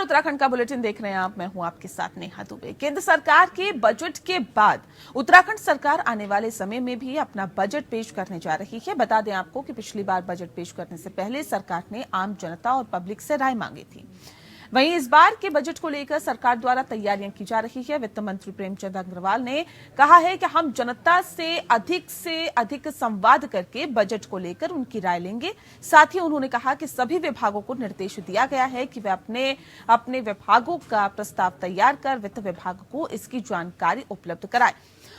उत्तराखंड का बुलेटिन देख रहे हैं आप। मैं हूं आपके साथ नेहा दुबे। केंद्र सरकार के बजट के बाद उत्तराखंड सरकार आने वाले समय में भी अपना बजट पेश करने जा रही है। बता दें आपको कि पिछली बार बजट पेश करने से पहले सरकार ने आम जनता और पब्लिक से राय मांगी थी। वहीं इस बार के बजट को लेकर सरकार द्वारा तैयारियां की जा रही है। वित्त मंत्री प्रेमचंद अग्रवाल ने कहा है कि हम जनता से अधिक संवाद करके बजट को लेकर उनकी राय लेंगे। साथ ही उन्होंने कहा कि सभी विभागों को निर्देश दिया गया है कि वे अपने विभागों का प्रस्ताव तैयार कर वित्त विभाग को इसकी जानकारी उपलब्ध कराएं।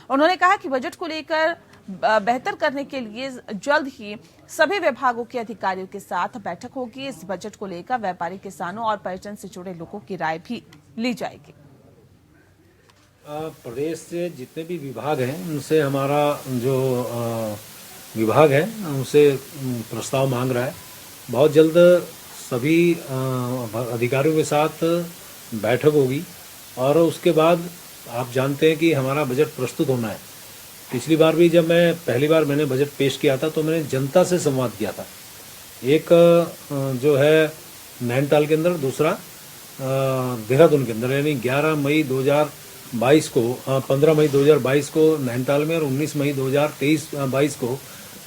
उन्होंने कहा कि बजट को लेकर बेहतर करने के लिए जल्द ही सभी विभागों के अधिकारियों के साथ बैठक होगी। इस बजट को लेकर व्यापारी, किसानों और पर्यटन से जुड़े लोगों की राय भी ली जाएगी। प्रदेश से जितने भी विभाग हैं उनसे हमारा जो विभाग है उनसे प्रस्ताव मांग रहा है। बहुत जल्द सभी अधिकारियों के साथ बैठक होगी और उसके बाद आप जानते हैं कि हमारा बजट प्रस्तुत होना है। पिछली बार भी जब पहली बार मैंने बजट पेश किया था तो मैंने जनता से संवाद किया था। एक जो है नैनीताल के अंदर, दूसरा देहरादून के अंदर, यानी 11 मई 2022 को 15 मई 2022 को नैनीताल में और 19 मई 2023-22 को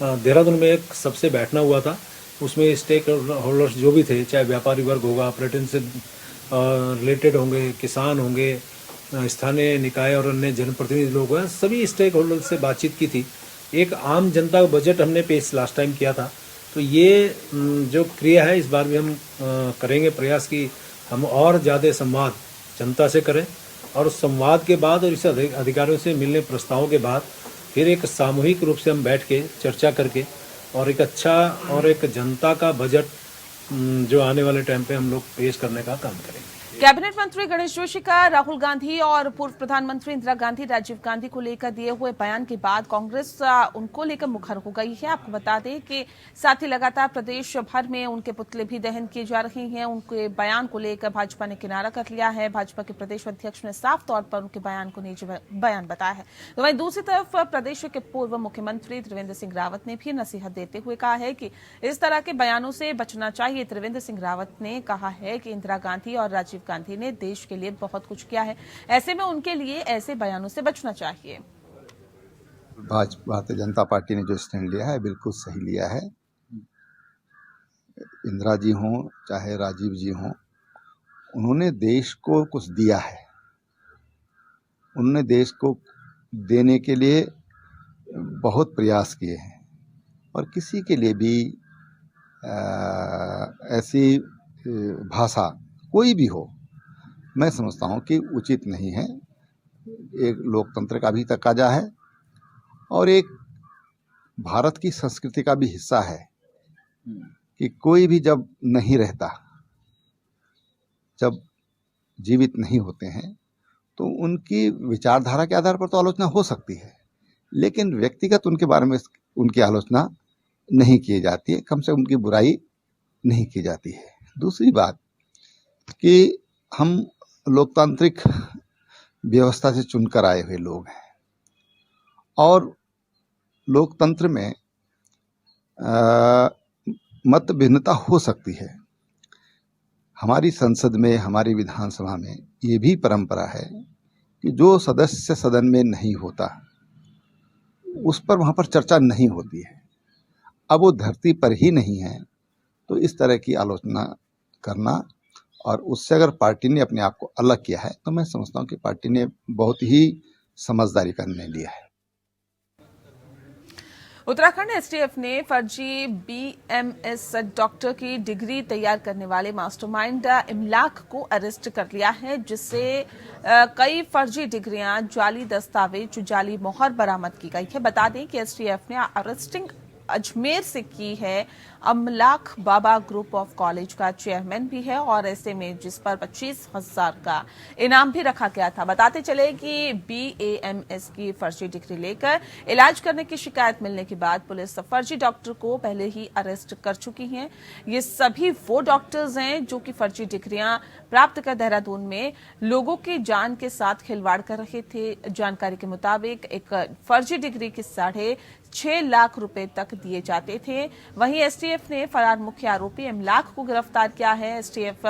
देहरादून में एक सबसे बैठना हुआ था। उसमें स्टेक होल्डर्स जो भी थे, चाहे व्यापारी वर्ग होगा, पर्यटन से रिलेटेड होंगे, किसान होंगे, स्थानीय निकाय और अन्य जनप्रतिनिधि लोग हैं, सभी स्टेक होल्डर से बातचीत की थी। एक आम जनता का बजट हमने पेश लास्ट टाइम किया था। तो ये जो क्रिया है इस बार भी हम करेंगे प्रयास कि हम और ज़्यादा संवाद जनता से करें और उस संवाद के बाद और इस अधिकारियों से मिलने प्रस्तावों के बाद फिर एक सामूहिक रूप से हम बैठ के चर्चा करके और एक अच्छा और एक जनता का बजट जो आने वाले टाइम पे हम लोग पेश करने का काम करेंगे। कैबिनेट मंत्री गणेश जोशी का राहुल गांधी और पूर्व प्रधानमंत्री इंदिरा गांधी, राजीव गांधी को लेकर दिए हुए बयान के बाद कांग्रेस उनको लेकर मुखर हो गई है। आपको बता दें कि साथ ही लगातार प्रदेश भर में उनके पुतले भी दहन किए जा रहे हैं। उनके बयान को लेकर भाजपा ने किनारा कर लिया है। भाजपा के प्रदेश अध्यक्ष ने साफ तौर पर उनके बयान को निजी बयान बताया है। तो वहीं दूसरी तरफ प्रदेश के पूर्व मुख्यमंत्री त्रिवेंद्र सिंह रावत ने भी नसीहत देते हुए कहा है कि इस तरह के बयानों से बचना चाहिए। त्रिवेंद्र सिंह रावत ने कहा है कि इंदिरा गांधी और राजीव गांधी ने देश के लिए बहुत कुछ किया है, ऐसे में उनके लिए ऐसे बयानों से बचना चाहिए। भारतीय जनता पार्टी ने जो स्टैंड लिया है बिल्कुल सही लिया है। इंदिरा जी हों चाहे राजीव जी हों, उन्होंने देश को कुछ दिया है। उन्होंने देश को देने के लिए बहुत प्रयास किए हैं और किसी के लिए भी ऐसी भाषा कोई भी हो, मैं समझता हूँ कि उचित नहीं है। एक लोकतंत्र का भी तकाजा है और एक भारत की संस्कृति का भी हिस्सा है कि कोई भी जब नहीं रहता, जब जीवित नहीं होते हैं तो उनकी विचारधारा के आधार पर तो आलोचना हो सकती है, लेकिन व्यक्तिगत उनके बारे में उनकी आलोचना नहीं की जाती है, कम से कम उनकी बुराई नहीं की जाती है। दूसरी बात कि हम लोकतांत्रिक व्यवस्था से चुनकर आए हुए लोग हैं और लोकतंत्र में मत भिन्नता हो सकती है। हमारी संसद में, हमारी विधानसभा में ये भी परंपरा है कि जो सदस्य सदन में नहीं होता उस पर वहाँ पर चर्चा नहीं होती है। अब वो धरती पर ही नहीं है तो इस तरह की आलोचना करना, और उससे अगर पार्टी ने अपने आप को अलग किया है तो मैं समझता हूँ कि पार्टी ने बहुत ही समझदारी का निर्णय लिया है। उत्तराखंड एसटीएफ ने फर्जी बीएमएस डॉक्टर की डिग्री तैयार करने वाले मास्टरमाइंड इमलाक को अरेस्ट कर लिया है, जिससे कई फर्जी डिग्रियां, जाली दस्तावेज, जाली मोहर बरामद की गई है। बता दें कि एसटीएफ ने अरेस्टिंग अजमेर से की है। अमलाक बाबा ग्रुप ऑफ कॉलेज का चेयरमैन भी है और ऐसे में जिस पर 25,000 का इनाम भी रखा गया था। बताते चले कि बीएमएस की फर्जी डिग्री लेकर इलाज करने की शिकायत मिलने के बाद पुलिस फर्जी डॉक्टर को पहले ही अरेस्ट कर चुकी है। ये सभी वो डॉक्टर्स हैं जो कि फर्जी डिग्रियां प्राप्त कर देहरादून में लोगों की जान के साथ खिलवाड़ कर रहे थे। जानकारी के मुताबिक एक फर्जी डिग्री के 6.5 लाख रुपए तक दिए जाते थे। वहीं एसटीएफ ने फरार मुख्य आरोपी इमलाक को गिरफ्तार किया है। एसटीएफ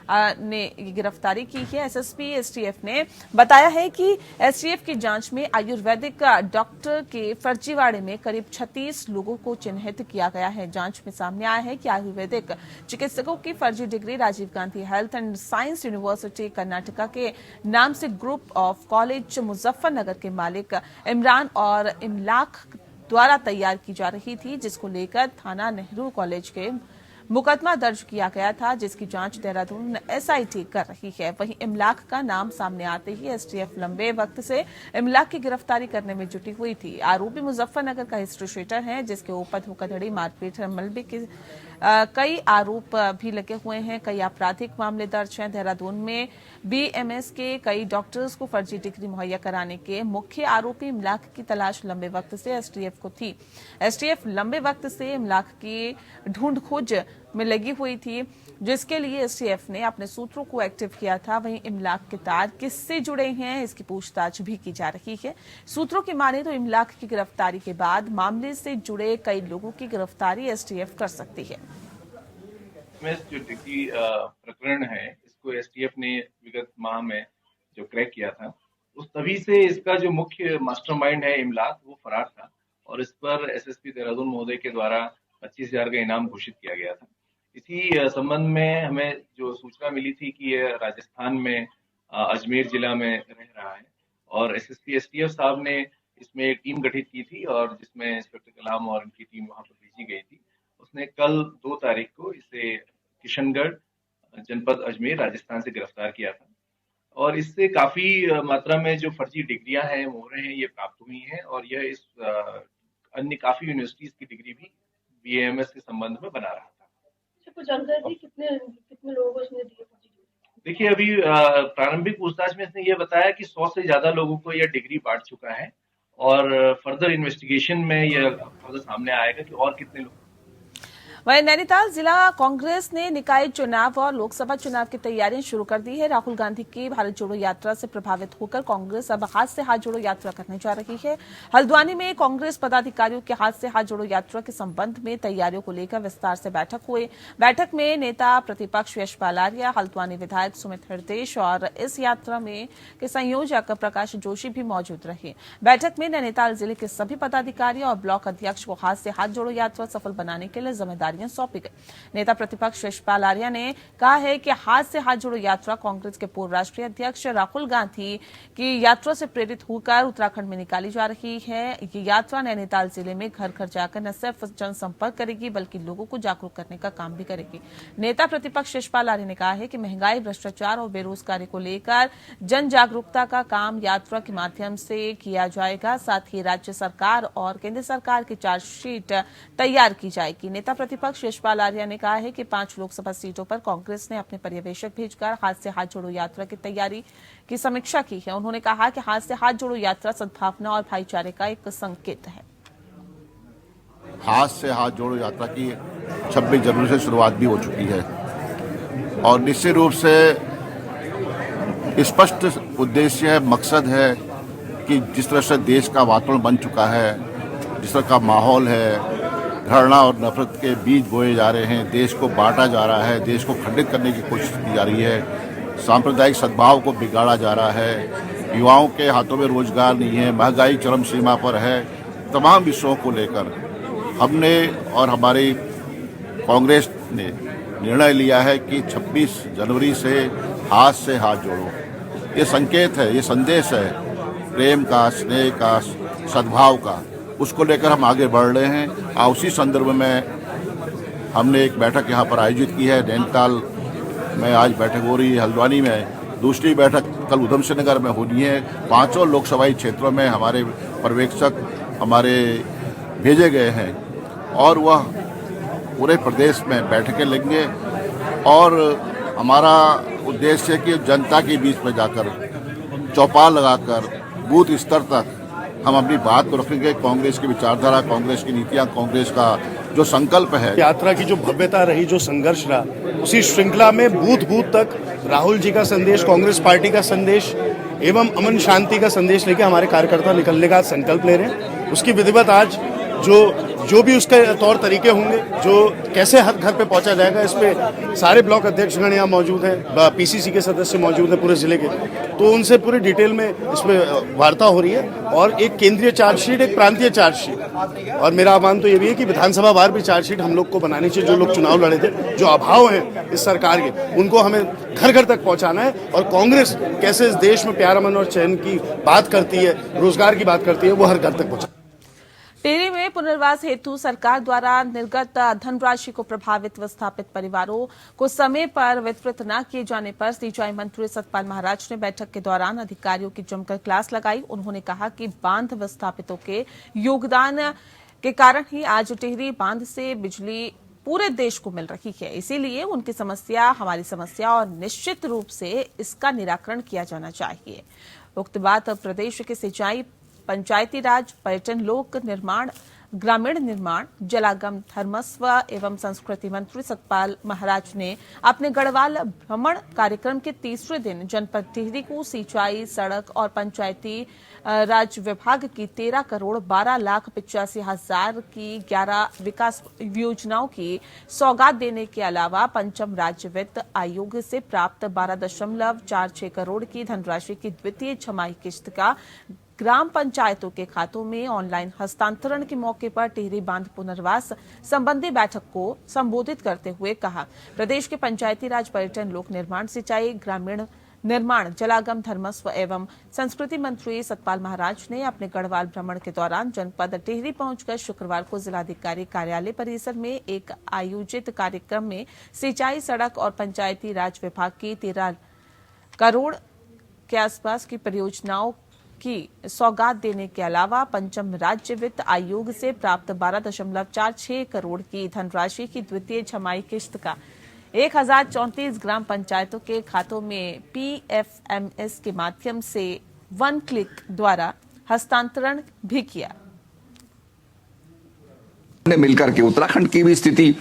ने ये गिरफ्तारी की है। एसएसपी एसटीएफ ने बताया है कि एसटीएफ की जांच में आयुर्वेदिक डॉक्टर के फर्जीवाड़े में करीब 36 लोगों को चिन्हित किया गया है। जांच में सामने आया है कि आयुर्वेदिक चिकित्सकों की फर्जी degree Rajiv Gandhi health and science university Karnataka के नाम से ग्रुप ऑफ कॉलेज मुजफ्फरनगर के मालिक इमरान और इमलाक द्वारा तैयार की जा रही थी, जिसको लेकर थाना नेहरू कॉलेज के मुकदमा दर्ज किया गया था, जिसकी जांच देहरादून एसआईटी कर रही है। वहीं इमलाक का नाम सामने आते ही एसटीएफ लंबे वक्त से इमलाक की गिरफ्तारी करने में जुटी हुई थी। आरोपी मुजफ्फरनगर का हिस्ट्री शीटर है, जिसके ऊपर धोखाधड़ी, मारपीट, मलबे के कई आरोप भी लगे हुए हैं। कई आपराधिक मामले दर्ज हैं। देहरादून में बीएमएस के कई डॉक्टर्स को फर्जी डिग्री मुहैया कराने के मुख्य आरोपी इमलाक की तलाश लंबे वक्त से एसटीएफ को थी। एसटीएफ लंबे वक्त से इमलाक की ढूंढ खोज में लगी हुई थी, जिसके लिए एसटीएफ ने अपने सूत्रों को एक्टिव किया था। वहीं इमलाक के तार किससे जुड़े हैं, इसकी पूछताछ भी की जा रही है। सूत्रों की माने तो इमलाक की गिरफ्तारी के बाद मामले से जुड़े कई लोगों की गिरफ्तारी एसटीएफ कर सकती है। जो डिग्री प्रकरण है, इसको एसटीएफ ने विगत माह में जो क्रैक किया था, उस तभी से इसका जो मुख्य मास्टरमाइंड है इमलाक, वो फरार था और इस पर एसएसपी देहरादून महोदय के द्वारा 25,000 का इनाम घोषित किया गया था। इसी संबंध में हमें जो सूचना मिली थी कि यह राजस्थान में अजमेर जिला में रह रहा है और एसएसपी एसटीएफ साहब ने इसमें एक टीम गठित की थी और जिसमें इंस्पेक्टर कलाम और उनकी टीम वहां पर भेजी गई थी। उसने कल 2 तारीख को इसे किशनगढ़ जनपद अजमेर राजस्थान से गिरफ्तार किया था और इससे काफी मात्रा में जो फर्जी डिग्रियां हैं, मोहरें हैं, ये प्राप्त हुई हैं और यह इस अन्य काफी यूनिवर्सिटीज की डिग्री भी बीएमएस के संबंध में बना रहा था। कुछ जानकारी कितने लोगों को इसने दी? देखिए, अभी प्रारंभिक पूछताछ में इसने ये बताया कि 100 से ज्यादा लोगों को यह डिग्री बांट चुका है और फर्दर इन्वेस्टिगेशन में यह फर्दर सामने आएगा कि और कितने लोग। वहीं नैनीताल जिला कांग्रेस ने निकाय चुनाव और लोकसभा चुनाव की तैयारियां शुरू कर दी है। राहुल गांधी की भारत जोड़ो यात्रा से प्रभावित होकर कांग्रेस अब हाथ से हाथ जोड़ो यात्रा करने जा रही है। हल्द्वानी में कांग्रेस पदाधिकारियों के हाथ से हाथ जोड़ो यात्रा के संबंध में तैयारियों को लेकर विस्तार से बैठक हुई। बैठक में नेता प्रतिपक्ष यशपाल आर्य, हल्द्वानी विधायक सुमित हृदयेश और इस यात्रा में के संयोजक प्रकाश जोशी भी मौजूद रहे। बैठक में नैनीताल जिले के सभी पदाधिकारी और ब्लॉक अध्यक्ष को हाथ से हाथ जोड़ो यात्रा सफल बनाने के लिए जिम्मेदारी सौंपी गई। नेता प्रतिपक्ष यशपाल आर्य ने कहा है कि हाथ से हाथ जोड़ो यात्रा कांग्रेस के पूर्व राष्ट्रीय अध्यक्ष राहुल गांधी की यात्रा से प्रेरित होकर उत्तराखंड में निकाली जा रही है। ये यात्रा नैनीताल जिले में घर घर जाकर न सिर्फ जनसंपर्क करेगी बल्कि लोगों को जागरूक करने का काम भी करेगी। नेता प्रतिपक्ष यशपाल आर्य ने कहा है कि महंगाई, भ्रष्टाचार और बेरोजगारी को लेकर जन जागरूकता का काम यात्रा के माध्यम से किया जाएगा। साथ ही राज्य सरकार और केंद्र सरकार की चार्जशीट तैयार की जाएगी। नेता प्रतिपक्ष यशपाल आर्य ने कहा है कि 5 लोकसभा सीटों पर कांग्रेस ने अपने पर्यवेक्षक भेजकर हाथ से हाथ जोड़ो यात्रा की तैयारी की समीक्षा की है। उन्होंने कहा कि हाथ से हाथ जोड़ो यात्रा सद्भावना और भाईचारे का एक संकेत है। हाथ से हाथ जोड़ो यात्रा की 26 जनवरी से शुरुआत भी हो चुकी है और निश्चित रूप से स्पष्ट उद्देश्य है, मकसद है कि जिस तरह से देश का वातावरण बन चुका है, जिस तरह का माहौल है, घृणा और नफरत के बीज बोए जा रहे हैं, देश को बांटा जा रहा है, देश को खंडित करने की कोशिश की जा रही है, सांप्रदायिक सद्भाव को बिगाड़ा जा रहा है, युवाओं के हाथों में रोजगार नहीं है, महंगाई चरम सीमा पर है। तमाम विषयों को लेकर हमने और हमारी कांग्रेस ने निर्णय लिया है कि 26 जनवरी से हाथ जोड़ो। ये संकेत है, ये संदेश है प्रेम का, स्नेह का, सद्भाव का। उसको लेकर हम आगे बढ़ रहे हैं और उसी संदर्भ में हमने एक बैठक यहाँ पर आयोजित की है। नैनीताल में आज बैठक हो रही है, हल्द्वानी में दूसरी बैठक कल उधमसिंह नगर में होनी है। 5 लोकसभाई क्षेत्रों में हमारे पर्यवेक्षक हमारे भेजे गए हैं और वह पूरे प्रदेश में बैठकें लेंगे और हमारा उद्देश्य है कि जनता के बीच में जाकर चौपाल लगाकर बूथ स्तर तक हम अपनी बात को रखेंगे। कांग्रेस की विचारधारा, कांग्रेस की नीतियां, कांग्रेस का जो संकल्प है, यात्रा की जो भव्यता रही, जो संघर्ष रहा, उसी श्रृंखला में बूथ बूथ तक राहुल जी का संदेश, कांग्रेस पार्टी का संदेश एवं अमन शांति का संदेश लेके हमारे कार्यकर्ता निकलने का संकल्प ले रहे हैं। उसकी विधिवत आज जो जो भी उसके तौर तरीके होंगे, जो कैसे हर घर पे पहुंचा जाएगा, इस पे सारे ब्लॉक अध्यक्षगण यहाँ मौजूद हैं, पीसीसी के सदस्य मौजूद हैं पूरे जिले के, तो उनसे पूरी डिटेल में इसमें वार्ता हो रही है। और एक केंद्रीय चार्जशीट, एक प्रांतीय चार्जशीट, और मेरा आह्वान तो ये भी है कि विधानसभा वार भी चार्जशीट हम लोग को बनानी चाहिए। जो लोग चुनाव लड़े थे, जो अभाव हैं इस सरकार के, उनको हमें घर घर तक पहुंचाना है। और कांग्रेस कैसे इस देश में प्यार, अमन और चैन की बात करती है, रोजगार की बात करती है, वो हर घर तक पहुंचा। टिहरी में पुनर्वास हेतु सरकार द्वारा निर्गत धनराशि को प्रभावित विस्थापित परिवारों को समय पर वितरित न किए जाने पर सिंचाई मंत्री सतपाल महाराज ने बैठक के दौरान अधिकारियों की जमकर क्लास लगाई। उन्होंने कहा कि बांध विस्थापितों के योगदान के कारण ही आज टिहरी बांध से बिजली पूरे देश को मिल रही है। इसीलिए उनकी समस्या हमारी समस्या और निश्चित रूप से इसका निराकरण किया जाना चाहिए। उक्त बात प्रदेश के सिंचाई, पंचायती राज, पर्यटन, लोक निर्माण, ग्रामीण निर्माण, जलागम, धर्मस्व एवं संस्कृति मंत्री सतपाल महाराज ने अपने गढ़वाल भ्रमण कार्यक्रम के तीसरे दिन जनपद टिहरी को सिंचाई, सड़क और पंचायती राज विभाग की 13 करोड़ 12,85,000 की 11 विकास योजनाओं की सौगात देने के अलावा पंचम राज्य वित्त आयोग से प्राप्त 12.46 करोड़ की धनराशि की द्वितीय छमाही किस्त का ग्राम पंचायतों के खातों में ऑनलाइन हस्तांतरण के मौके पर टिहरी बांध पुनर्वास संबंधी बैठक को संबोधित करते हुए कहा, प्रदेश के पंचायती राज, पर्यटन, लोक निर्माण, सिंचाई, ग्रामीण निर्माण, जलागम, धर्मस्व एवं संस्कृति मंत्री सतपाल महाराज ने अपने गढ़वाल भ्रमण के दौरान जनपद टिहरी पहुंचकर शुक्रवार को जिलाधिकारी कार्यालय परिसर में एक आयोजित कार्यक्रम में सिंचाई, सड़क और पंचायती राज विभाग की 13 करोड़ के आसपास की परियोजनाओं की सौगात देने के अलावा पंचम राज्य वित्त आयोग से प्राप्त 12.46 करोड़ की धनराशि की द्वितीय छमाही किस्त का 1034 ग्राम पंचायतों के खातों में PFMS के माध्यम से 1 क्लिक द्वारा हस्तांतरण भी किया। मिलकर के उत्तराखंड की भी स्थिति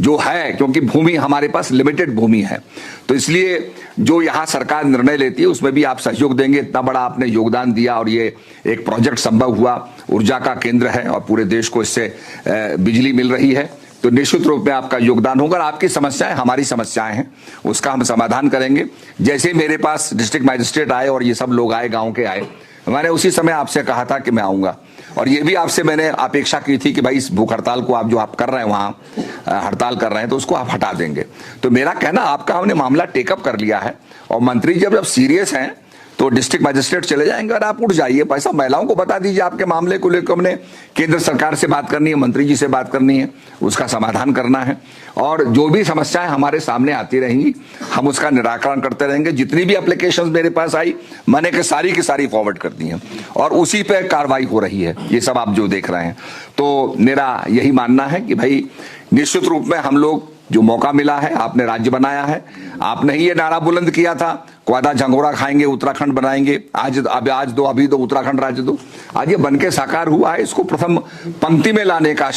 जो है, क्योंकि भूमि हमारे पास लिमिटेड भूमि है, तो इसलिए जो यहाँ सरकार निर्णय लेती है उसमें भी आप सहयोग देंगे। इतना बड़ा आपने योगदान दिया और ये एक प्रोजेक्ट संभव हुआ, ऊर्जा का केंद्र है और पूरे देश को इससे बिजली मिल रही है, तो निश्चित रूप में आपका योगदान होगा। आपकी समस्याएं हमारी समस्याएं हैं, उसका हम समाधान करेंगे। जैसे ही मेरे पास डिस्ट्रिक्ट मजिस्ट्रेट आए और ये सब लोग आए, गाँव के आए, मैंने उसी समय आपसे कहा था कि मैं आऊंगा और ये भी आपसे मैंने अपेक्षा की थी कि भाई इस भूख हड़ताल को आप जो आप कर रहे हैं, वहां हड़ताल कर रहे हैं, तो उसको आप हटा देंगे। तो मेरा कहना, आपका हमने मामला टेकअप कर लिया है और मंत्री जब सीरियस हैं तो डिस्ट्रिक्ट मजिस्ट्रेट चले जाएंगे और आप उठ जाइए। पैसा महिलाओं को बता दीजिए, आपके मामले को लेकर हमने केंद्र सरकार से बात करनी है, मंत्री जी से बात करनी है, उसका समाधान करना है और जो भी समस्याएं हमारे सामने आती रहेंगी हम उसका निराकरण करते रहेंगे। जितनी भी एप्लीकेशंस मेरे पास आई मैंने की सारी फॉरवर्ड कर दी हैं और उसी पे कार्रवाई हो रही है। ये सब आप जो देख रहे हैं, तो मेरा यही मानना है कि भाई निश्चित रूप में हम लोग जो मौका मिला है, आपने राज्य बनाया है, आपने ही ये नारा बुलंद किया था, क्वादा झंगोरा खाएंगे, उत्तराखंड बनाएंगे, अभी दो उत्तराखंड राज्य दो। आज ये बनके साकार हुआ है। इसको प्रथम पंक्ति में लाने का,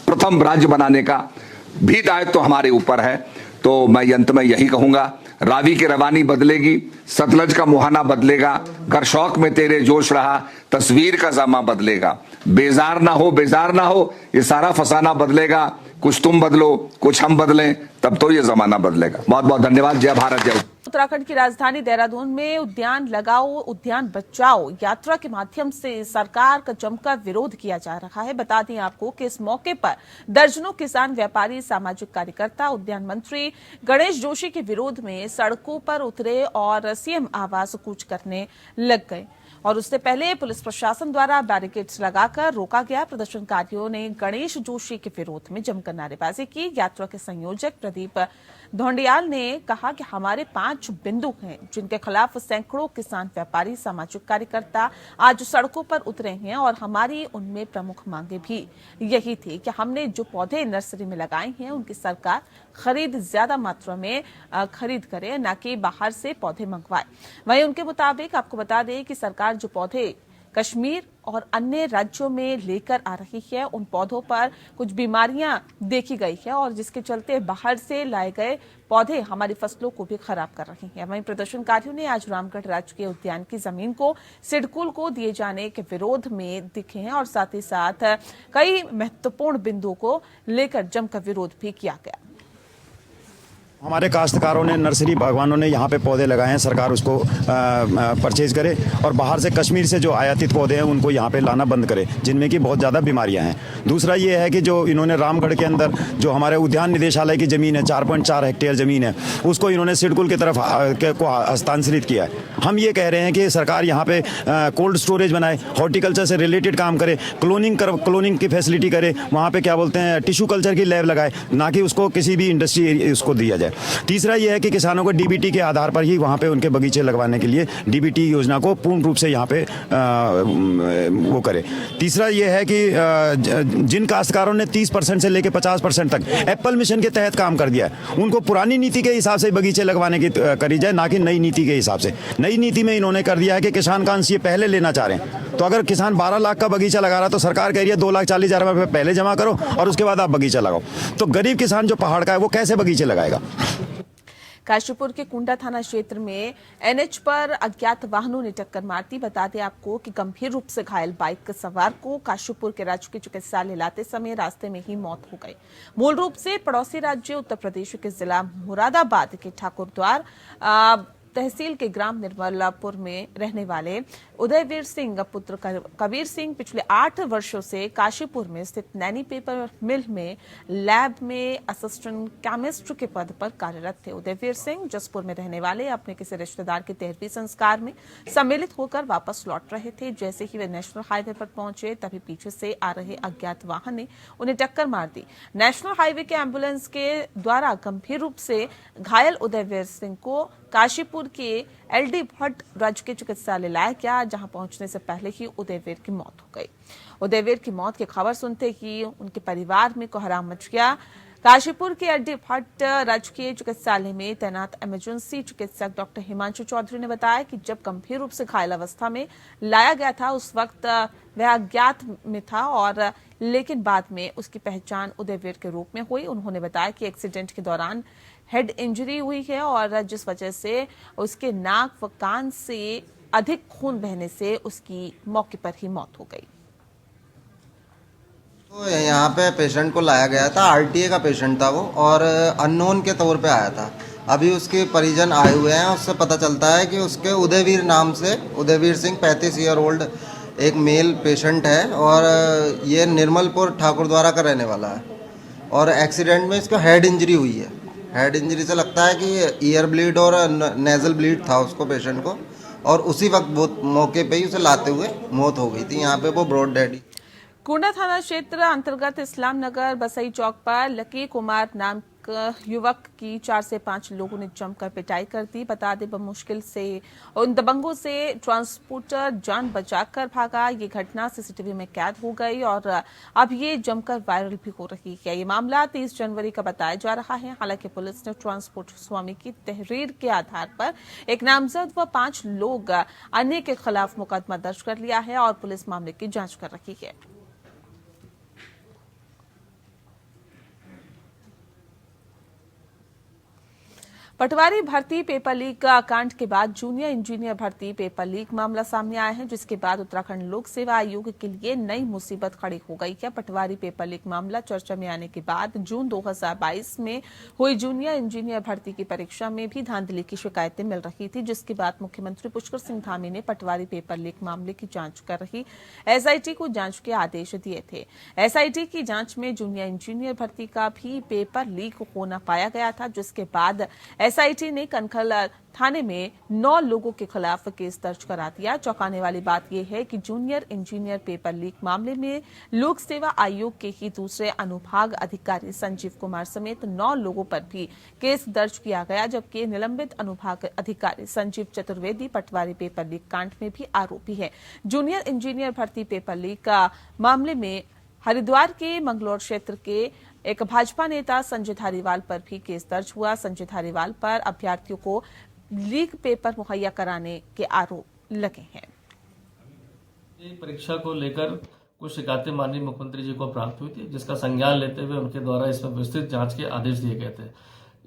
प्रथम राज्य बनाने का भी दायित्व तो हमारे ऊपर है। तो मैं अंत में यही कहूंगा, रावी की रवानी बदलेगी, सतलज का मुहाना बदलेगा, कर शौक में तेरे जोश रहा, तस्वीर का जामा बदलेगा, बेजार ना हो, ये सारा फसाना बदलेगा, कुछ तुम बदलो, कुछ हम बदलें, तब तो ये जमाना बदलेगा। बहुत बहुत धन्यवाद। जय भारत, जय। उत्तराखंड की राजधानी देहरादून में उद्यान लगाओ उद्यान बचाओ यात्रा के माध्यम से सरकार का जमकर विरोध किया जा रहा है। बता दें आपको कि इस मौके पर दर्जनों किसान, व्यापारी, सामाजिक कार्यकर्ता उद्यान मंत्री गणेश जोशी के विरोध में सड़कों पर उतरे और सीएम आवास कूच करने लग गए और उससे पहले पुलिस प्रशासन द्वारा बैरिकेड्स लगाकर रोका गया। प्रदर्शनकारियों ने गणेश जोशी के विरोध में जमकर नारेबाजी की। यात्रा के संयोजक प्रदीप धोंडियाल ने कहा कि हमारे 5 बिंदु हैं जिनके खिलाफ सैकड़ों किसान, व्यापारी, सामाजिक कार्यकर्ता आज सड़कों पर उतरे हैं और हमारी उनमें प्रमुख मांगे भी यही थी कि हमने जो पौधे नर्सरी में लगाए हैं उनकी सरकार खरीद ज्यादा मात्रा में खरीद करे, न कि बाहर से पौधे मंगवाए। वहीं उनके मुताबिक आपको बता दें कि सरकार जो पौधे कश्मीर और अन्य राज्यों में लेकर आ रही है। उन पौधों पर कुछ बीमारियां देखी गई है और जिसके चलते बाहर से लाए गए पौधे हमारी फसलों को भी खराब कर रही हैं। वहीं प्रदर्शनकारियों ने आज रामगढ़ राजकीय उद्यान की जमीन को सिडकुल को दिए जाने के विरोध में दिखे हैं और साथ ही साथ कई महत्वपूर्ण बिंदुओं को लेकर जमकर विरोध भी किया गया। हमारे काश्तकारों ने, नर्सरी बागवानों ने यहाँ पे पौधे लगाए हैं, सरकार उसको परचेज करे और बाहर से कश्मीर से जो आयातित पौधे हैं उनको यहाँ पे लाना बंद करे, जिनमें कि बहुत ज़्यादा बीमारियाँ हैं। दूसरा ये है कि जो इन्होंने रामगढ़ के अंदर जो हमारे उद्यान निदेशालय की ज़मीन है, 4.4 हेक्टेयर ज़मीन है, उसको इन्होंने सिडकुल की तरफ को हस्तांतरित किया है। हम ये कह रहे हैं कि सरकार यहाँ पे कोल्ड स्टोरेज बनाए, हॉर्टिकल्चर से रिलेटेड काम करे, क्लोनिंग की फैसिलिटी करे, वहाँ पे क्या बोलते हैं टिश्यू कल्चर की लैब लगाए, ना कि उसको किसी भी इंडस्ट्री उसको दिया जाए। तीसरा यह है कि किसानों को डीबीटी के आधार पर ही वहाँ पे उनके बगीचे लगवाने के लिए डीबीटी योजना को पूर्ण रूप से यहाँ पे वो करे। तीसरा यह है कि जिन काश्तकारों ने 30% से लेकर 50% तक एप्पल मिशन के तहत काम कर दिया है, उनको पुरानी नीति के हिसाब से बगीचे लगवाने की करी जाए, ना कि नई नीति के हिसाब से। नई नीति में इन्होंने कर दिया है कि किसान का अंश ये पहले लेना चाह रहे हैं। तो अगर किसान 12 लाख का बगीचा लगा रहा है तो सरकार कह रही है 2,40,000 रुपये पहले जमा करो और उसके बाद आप बगीचा लगाओ। तो गरीब किसान जो पहाड़ का है वो कैसे बगीचे लगाएगा? काशीपुर के कुंडा थाना क्षेत्र में एनएच पर अज्ञात वाहनों ने टक्कर मार दी। बता दें आपको कि गंभीर रूप से घायल बाइक सवार को काशीपुर के राजकीय चिकित्सालय लाते समय रास्ते में ही मौत हो गई। मूल रूप से पड़ोसी राज्य उत्तर प्रदेश के जिला मुरादाबाद के ठाकुरद्वार तहसील के ग्राम निर्मलापुर में रहने वाले उदयवीर सिंह पुत्र कबीर सिंह पिछले 8 वर्षों से काशीपुर में स्थित नैनी पेपर मिल में लैब में असिस्टेंट केमिस्ट के पद पर कार्यरत थे। उदयवीर सिंह जसपुर में रहने वाले अपने किसी रिश्तेदार के 13वीं संस्कार में सम्मिलित होकर वापस लौट रहे थे। जैसे ही वे नेशनल हाईवे पर पहुंचे तभी पीछे से आ रहे अज्ञात वाहन ने उन्हें टक्कर मार दी। नेशनल हाईवे के एम्बुलेंस के द्वारा गंभीर रूप से घायल उदयवीर सिंह को काशीपुर के एलडी भट्ट राजकीय चिकित्सालय लाया गया, जहां पहुंचने से पहले ही उदयवीर की मौत हो गई। उदयवीर की मौत की खबर सुनते ही उनके परिवार में कोहराम मच गया। काशीपुर के एलडी भट्ट राजकीय चिकित्सालय में तैनात इमरजेंसी चिकित्सक डॉक्टर हिमांशु चौधरी ने बताया कि जब गंभीर रूप से घायल अवस्था में लाया गया था उस वक्त वह अज्ञात में था और लेकिन बाद में उसकी पहचान उदयवीर के रूप में हुई। उन्होंने बताया कि एक्सीडेंट के दौरान हेड इंजरी हुई है और जिस वजह से उसके नाक व कान से अधिक खून बहने से उसकी मौके पर ही मौत हो गई। तो यहाँ पे पेशेंट को लाया गया था, आरटीए का पेशेंट था वो और अननोन के तौर पे आया था। अभी उसके परिजन आए हुए हैं, उससे पता चलता है कि उसके उदयवीर नाम से उदयवीर सिंह 35 ईयर ओल्ड एक मेल पेशेंट है और ये निर्मलपुर ठाकुरद्वारा का रहने वाला है और एक्सीडेंट में इसको हेड इंजरी हुई है। हेड इंजरी से लगता है कि ईयर ब्लीड और नेजल ब्लीड था उसको पेशेंट को और उसी वक्त वो मौके पे ही उसे लाते हुए मौत हो गई थी। यहाँ पे वो ब्रॉड डेड। कुंडा थाना क्षेत्र अंतर्गत इस्लाम नगर बसई चौक पर लकी कुमार नाम युवक की 4 से 5 लोगों ने जमकर पिटाई कर दी। बता दें मुश्किल से उन दबंगों से ट्रांसपोर्टर जान बचाकर भागा। ये घटना सीसीटीवी में कैद हो गई और अब ये जमकर वायरल भी हो रही है। ये मामला 30 जनवरी का बताया जा रहा है। हालांकि पुलिस ने ट्रांसपोर्ट स्वामी की तहरीर के आधार पर एक नामजद व 5 लोग अन्य के खिलाफ मुकदमा दर्ज कर लिया है और पुलिस मामले की जांच कर रही है। पटवारी भर्ती पेपर लीक कांड के बाद जूनियर इंजीनियर भर्ती पेपर लीक मामला सामने आया है, जिसके बाद उत्तराखंड लोक सेवा आयोग के लिए नई मुसीबत खड़ी हो गई है। पटवारी पेपर लीक मामला चर्चा में आने के बाद जून 2022 में हुई जूनियर इंजीनियर भर्ती की परीक्षा में भी धांधली की शिकायतें मिल रही थी, जिसके बाद मुख्यमंत्री पुष्कर सिंह धामी ने पटवारी पेपर लीक मामले की जांच कर रही एसआईटी को जांच के आदेश दिए थे। एसआईटी की जांच में जूनियर इंजीनियर भर्ती का भी पेपर लीक होना पाया गया था, जिसके बाद एसआईटी ने कनखल थाने में 9 लोगों के खिलाफ केस दर्ज करा दिया। चौंकाने वाली बात यह है कि जूनियर इंजीनियर पेपर लीक मामले में लोक सेवा आयोग के ही दूसरे अनुभाग अधिकारी संजीव कुमार समेत 9 लोगों पर भी केस दर्ज किया गया, जबकि निलंबित अनुभाग अधिकारी संजीव चतुर्वेदी पटवारी पेपर लीक कांड में भी आरोपी है। जूनियर इंजीनियर भर्ती पेपर लीक का मामले में हरिद्वार के मंगलौर क्षेत्र के एक भाजपा नेता संजय धारीवाल पर भी केस दर्ज हुआ। संजय धारीवाल पर अभ्यर्थियों को लीक पेपर मुहैया कराने के आरोप लगे हैं। परीक्षा को लेकर कुछ शिकायतें माननीय मुख्यमंत्री जी को प्राप्त हुई थी, जिसका संज्ञान लेते हुए उनके द्वारा इसमें विस्तृत जांच के आदेश दिए गए थे।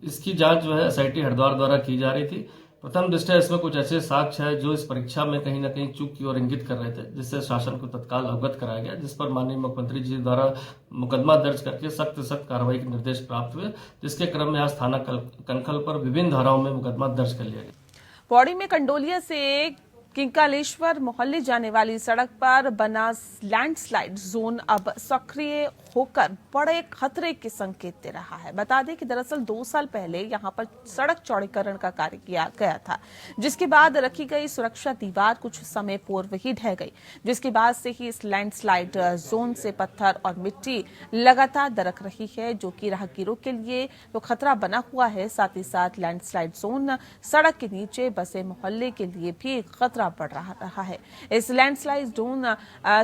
इसकी जांच जो है एसआईटी हरिद्वार द्वारा की जा रही थी। प्रथम दृष्टया इसमें कुछ ऐसे साक्ष्य है जो इस परीक्षा में कहीं न कहीं चूक की ओर इंगित कर रहे थे, जिससे शासन को तत्काल अवगत कराया गया, जिस पर माननीय मुख्यमंत्री जी द्वारा मुकदमा दर्ज करके सख्त कार्रवाई के निर्देश प्राप्त हुए, जिसके क्रम में आज थाना कनखल पर विभिन्न धाराओं में मुकदमा दर्ज कर लिया गया। पौड़ी में कंडोलिया से किंकालेश्वर मोहल्ले जाने वाली सड़क पर बना लैंडस्लाइड जोन अब सक्रिय होकर बड़े खतरे के संकेत दे रहा है। बता दें कि दरअसल 2 साल पहले यहां पर सड़क चौड़ीकरण का कार्य किया गया था, जिसके बाद रखी गई सुरक्षा दीवार कुछ समय पूर्व ही ढह गई, जिसके बाद से ही इस लैंडस्लाइड जोन से पत्थर और मिट्टी लगातार दरक रही है, जो कि राहगीरों के लिए तो खतरा बना हुआ है। साथ ही साथ लैंडस्लाइड जोन सड़क के नीचे बसे मोहल्ले के लिए भी खतरा बढ़ रहा है। इस लैंडस्लाइड जोन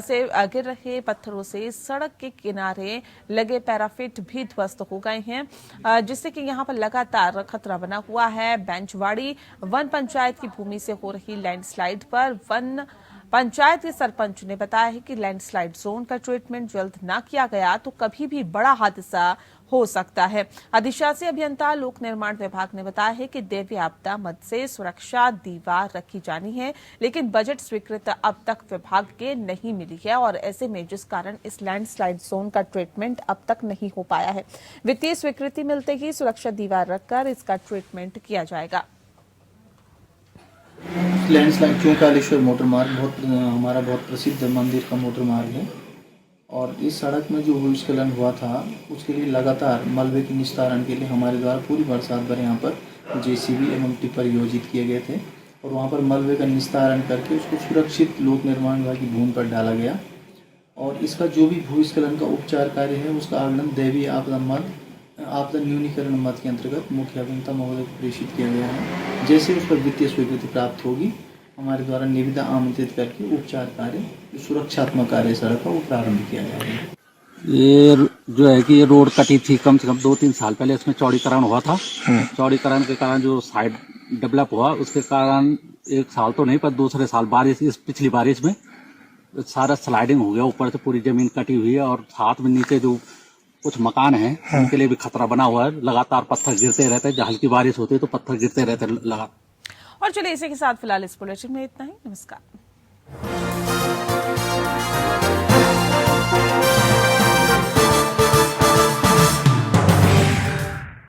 से गिर रहे पत्थरों से सड़क के किनारे लगे पैराफिट भी ध्वस्त हो गए हैं, जिससे कि यहां पर लगातार खतरा बना हुआ है। बेंचवाड़ी वन पंचायत की भूमि से हो रही लैंडस्लाइड पर वन पंचायत के सरपंच ने बताया है कि लैंडस्लाइड जोन का ट्रीटमेंट जल्द न किया गया तो कभी भी बड़ा हादसा हो सकता है। अधिशासी अभियंता लोक निर्माण विभाग ने बताया है कि दैवीय आपदा मद से सुरक्षा दीवार रखी जानी है, लेकिन बजट स्वीकृत अब तक विभाग के नहीं मिली है, और ऐसे में जिस कारण इस लैंडस्लाइड जोन का ट्रीटमेंट अब तक नहीं हो पाया है। वित्तीय स्वीकृति मिलते ही सुरक्षा दीवार रखकर इसका ट्रीटमेंट किया जाएगा। लैंडस्लाइड किंकालेश्वर मोटर मार्ग हमारा बहुत प्रसिद्ध मंदिर का मोटर मार्ग है, और इस सड़क में जो भूस्खलन हुआ था उसके लिए लगातार मलबे के निस्तारण के लिए हमारे द्वारा पूरी बरसात भर यहाँ पर जेसीबी एवं टिप्पर योजित किए गए थे, और वहाँ पर मलबे का निस्तारण करके उसको सुरक्षित लोक निर्माण विभाग की भूमि पर डाला गया। और इसका जो भी भूस्खलन का उपचार कार्य है उसका आकलन दैवीय आपदा न्यूनीकरण मद के अंतर्गत मुख्य अभियंता महोदय को प्रेषित किया गया है। जैसे उस पर वित्तीय स्वीकृति प्राप्त होगी, हमारे द्वारा निविदा आमंत्रित करके उपचार कार्य, जो सुरक्षात्मक कार्य सड़क का, वो प्रारंभ किया जाएगा। ये जो है कि ये रोड कटी थी कम से कम 2-3 साल पहले, इसमें चौड़ीकरण हुआ था। चौड़ीकरण के कारण जो साइड डेवलप हुआ उसके कारण 1 साल तो नहीं पर दूसरे साल पिछली बारिश में सारा स्लाइडिंग हो गया, ऊपर से पूरी जमीन कटी हुई है, और साथ में नीचे जो कुछ मकान हैं उनके लिए भी खतरा बना हुआ है। लगातार पत्थर गिरते रहते हैं, जहाँ हल्की बारिश होती है तो पत्थर गिरते रहते लगातार। और चलिए इसी के साथ फिलहाल इस बुलेटिन में इतना ही। नमस्कार।